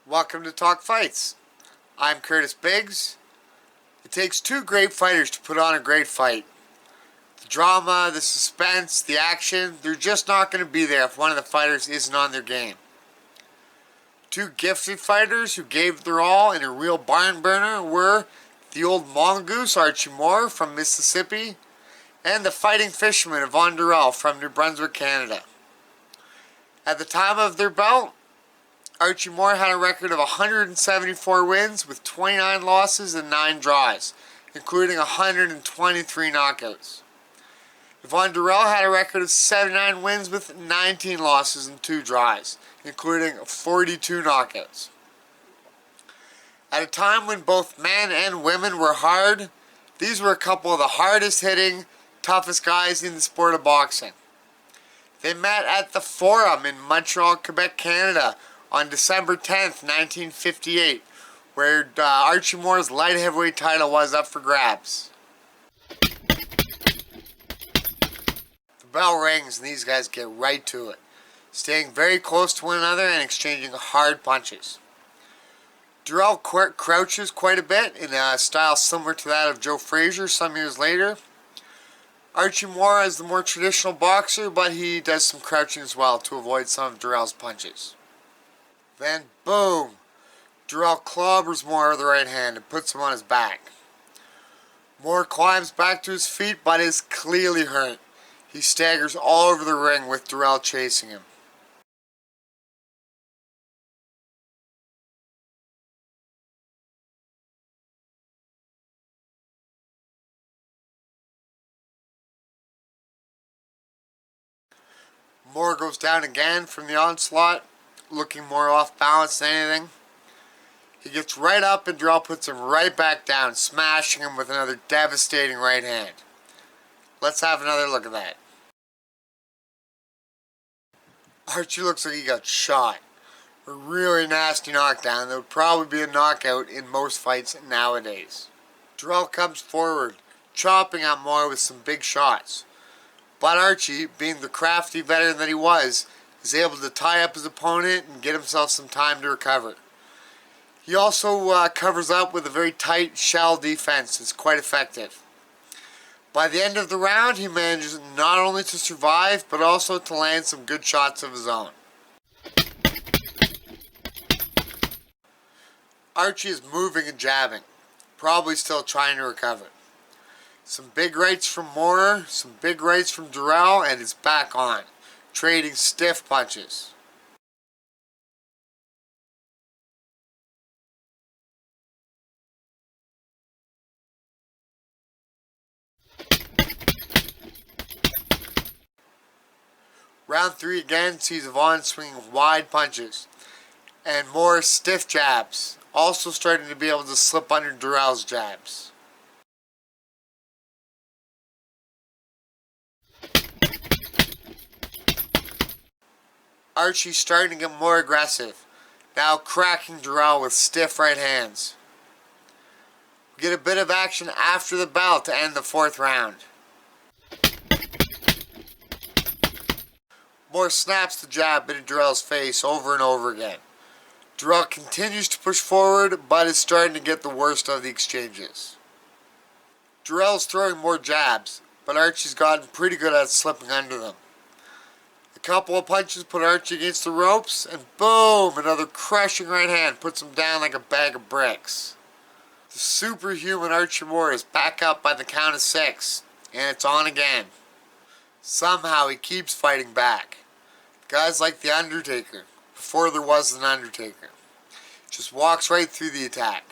Welcome to Talk Fights. I'm Curtis Biggs. It takes two great fighters to put on a great fight. The drama, the suspense, the action, they're just not going to be there if one of the fighters isn't on their game. Two gifted fighters who gave their all in a real barn burner were the old mongoose Archie Moore from Mississippi and the fighting fisherman Yvon Durelle from New Brunswick, Canada. At the time of their bout, Archie Moore had a record of 174 wins with 29 losses and 9 draws, including 123 knockouts. Yvon Durelle had a record of 79 wins with 19 losses and 2 draws, including 42 knockouts. At a time when both men and women were hard, these were a couple of the hardest hitting, toughest guys in the sport of boxing. They met at the Forum in Montreal, Quebec, Canada, on December 10th, 1958, where Archie Moore's light heavyweight title was up for grabs. The bell rings and these guys get right to it, staying very close to one another and exchanging hard punches. Durelle crouches quite a bit in a style similar to that of Joe Frazier some years later. Archie Moore is the more traditional boxer, but he does some crouching as well to avoid some of Durelle's punches. Then, boom! Durelle clobbers Moore with the right hand and puts him on his back. Moore climbs back to his feet but is clearly hurt. He staggers all over the ring with Durelle chasing him. Moore goes down again from the onslaught, looking more off balance than anything. He gets right up and Durelle puts him right back down, smashing him with another devastating right hand. Let's have another look at that. Archie looks like he got shot. A really nasty knockdown that would probably be a knockout in most fights nowadays. Durelle comes forward, chopping at Moore with some big shots. But Archie, being the crafty veteran that he was, is able to tie up his opponent and get himself some time to recover. He also covers up with a very tight shell defense that's quite effective. By the end of the round, he manages not only to survive, but also to land some good shots of his own. Archie is moving and jabbing, probably still trying to recover. Some big rights from Moore, some big rights from Durelle, and it's back on, trading stiff punches. Round 3 again sees Yvon swinging wide punches, and more stiff jabs, also starting to be able to slip under Durelle's jabs. Archie's starting to get more aggressive, now cracking Durelle with stiff right hands. We get a bit of action after the bell to end the 4th round. Moore snaps the jab into Durelle's face over and over again. Durelle continues to push forward, but is starting to get the worst of the exchanges. Durelle's throwing more jabs, but Archie's gotten pretty good at slipping under them. A couple of punches put Archie against the ropes, and boom, another crushing right hand puts him down like a bag of bricks. The superhuman Archie Moore is back up by the count of 6, and it's on again. Somehow he keeps fighting back. Guys like The Undertaker, before there was an Undertaker, just walks right through the attack.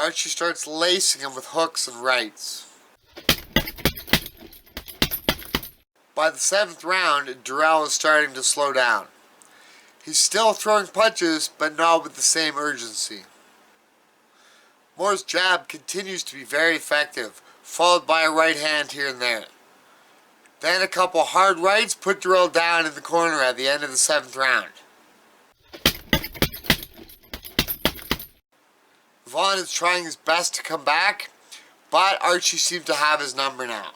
Archie starts lacing him with hooks and rights. By the 7th round, Durelle is starting to slow down. He's still throwing punches, but not with the same urgency. Moore's jab continues to be very effective, followed by a right hand here and there. Then a couple hard rights put Durelle down in the corner at the end of the 7th round. Yvon is trying his best to come back, but Archie seems to have his number now.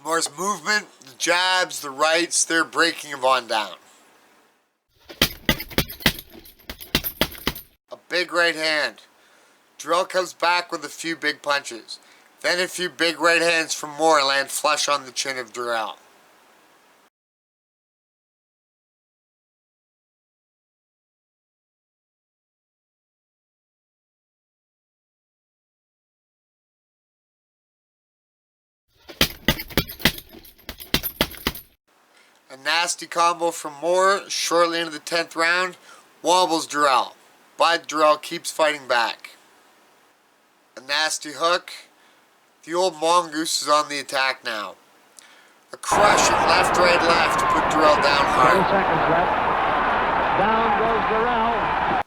Moore's movement, the jabs, the rights, they're breaking Yvon down. A big right hand. Durelle comes back with a few big punches. Then a few big right hands from Moore land flush on the chin of Durelle. A nasty combo from Moore shortly into the 10th round wobbles Durelle, but Durelle keeps fighting back. A nasty hook. The old mongoose is on the attack now. A crushing left, right, left to put Durelle down hard. 10 seconds left. Down goes Durelle.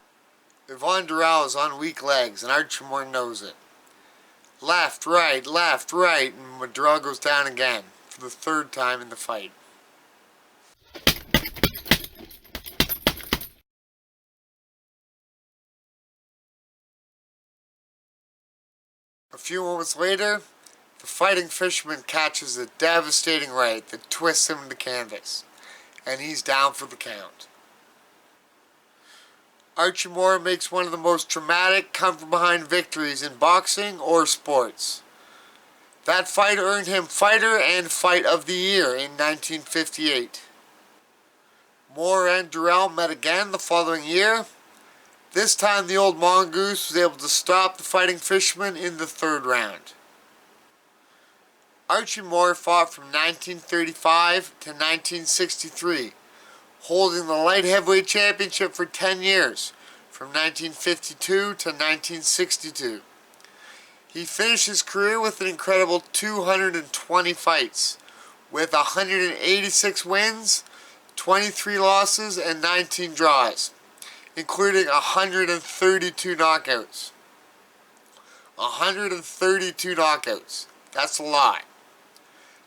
Yvon Durelle is on weak legs and Archie Moore knows it. Left, right, and Durelle goes down again for the 3rd time in the fight. A few moments later, the fighting fisherman catches a devastating right that twists him into canvas, and he's down for the count. Archie Moore makes one of the most dramatic come-from-behind victories in boxing or sports. That fight earned him Fighter and Fight of the Year in 1958. Moore and Durelle met again the following year. This time the old mongoose was able to stop the fighting fisherman in the 3rd round. Archie Moore fought from 1935 to 1963, holding the light heavyweight championship for 10 years, from 1952 to 1962. He finished his career with an incredible 220 fights, with 186 wins, 23 losses, and 19 draws, including 132 knockouts. 132 knockouts. That's a lot.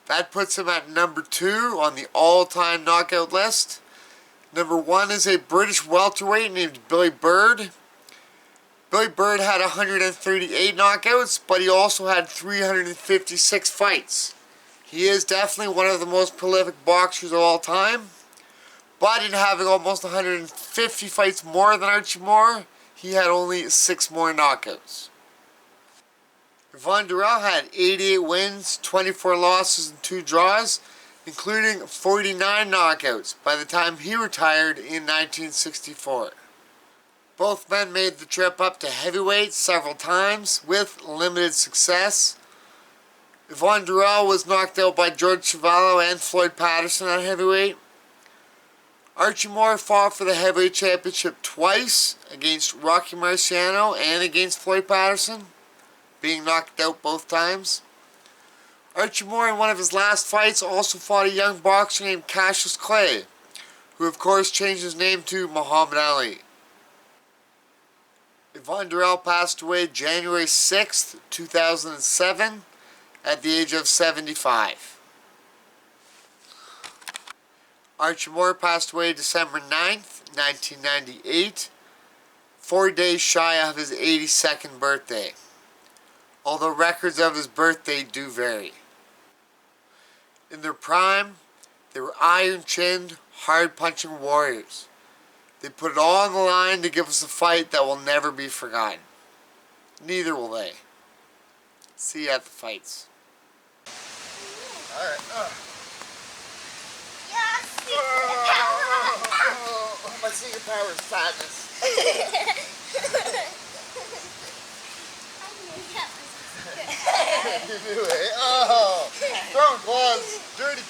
That puts him at number 2 on the all-time knockout list. Number 1 is a British welterweight named Billy Bird. Billy Bird had 138 knockouts, but he also had 356 fights. He is definitely one of the most prolific boxers of all time. But in having almost 150 fights more than Archie Moore, he had only 6 more knockouts. Yvon Durelle had 88 wins, 24 losses, and 2 draws, including 49 knockouts by the time he retired in 1964. Both men made the trip up to heavyweight several times with limited success. Yvon Durelle was knocked out by George Chuvalo and Floyd Patterson at heavyweight. Archie Moore fought for the heavyweight championship twice against Rocky Marciano and against Floyd Patterson, being knocked out both times. Archie Moore in one of his last fights also fought a young boxer named Cassius Clay, who of course changed his name to Muhammad Ali. Yvon Durelle passed away January 6th, 2007 at the age of 75. Archie Moore passed away December 9th, 1998, 4 days shy of his 82nd birthday, although records of his birthday do vary. In their prime, they were iron-chinned, hard-punching warriors. They put it all on the line to give us a fight that will never be forgotten. Neither will they. See you at the fights. Alright. My secret power is fatness. I knew that was good. You knew it. Oh, throwing gloves, dirty